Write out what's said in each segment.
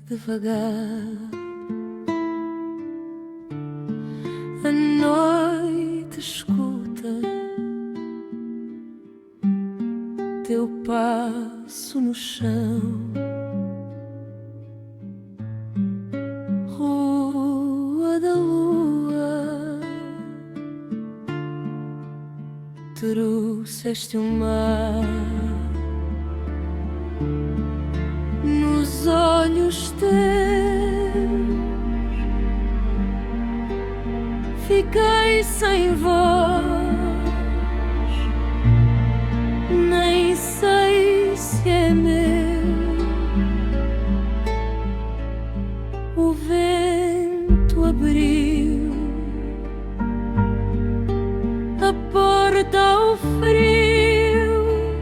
devagar. A noite escuta teu passo no chão. Rua da lua, trouxeste o mar nos olhos teus. Fiquei sem voz, nem sei se é meu. O vento abriu a porta ao frio,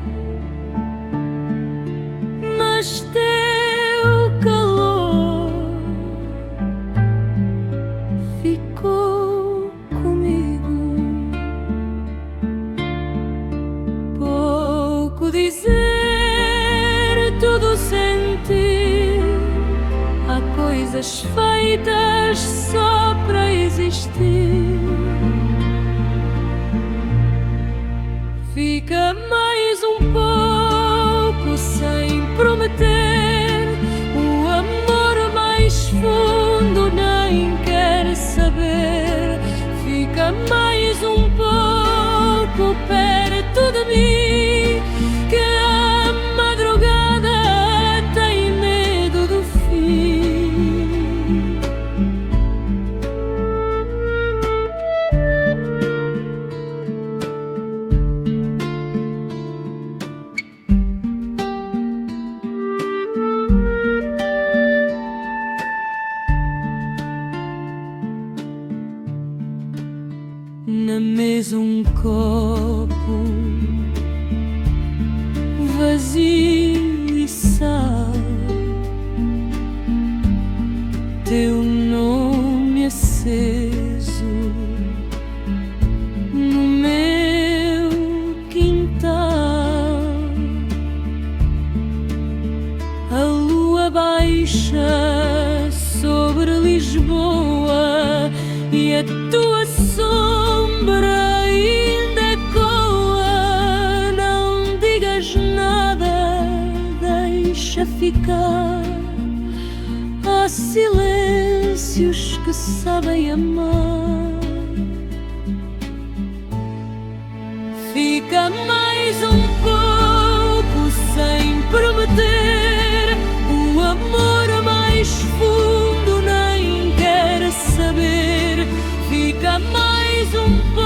mas teu calor ficou comigo. Pouco dizer, tudo sentir. Há coisas feitas só para existir. Fica mais um pouco sem prometer. O amor mais fundo nem quer saber. Fica mais um pouco perto de mim, que a madrugada tem medo do fim. Na mesa um copo vazio e sal, teu nome aceso no meu quintal. A lua baixa sobre Lisboa e a tua sombra ainda ecoa. Não digas nada, deixa ficar. Há silêncios que sabem amar. Fica mais um pouco sem prometer. O amor mais fundo nem quer saber. Fica mais um pouco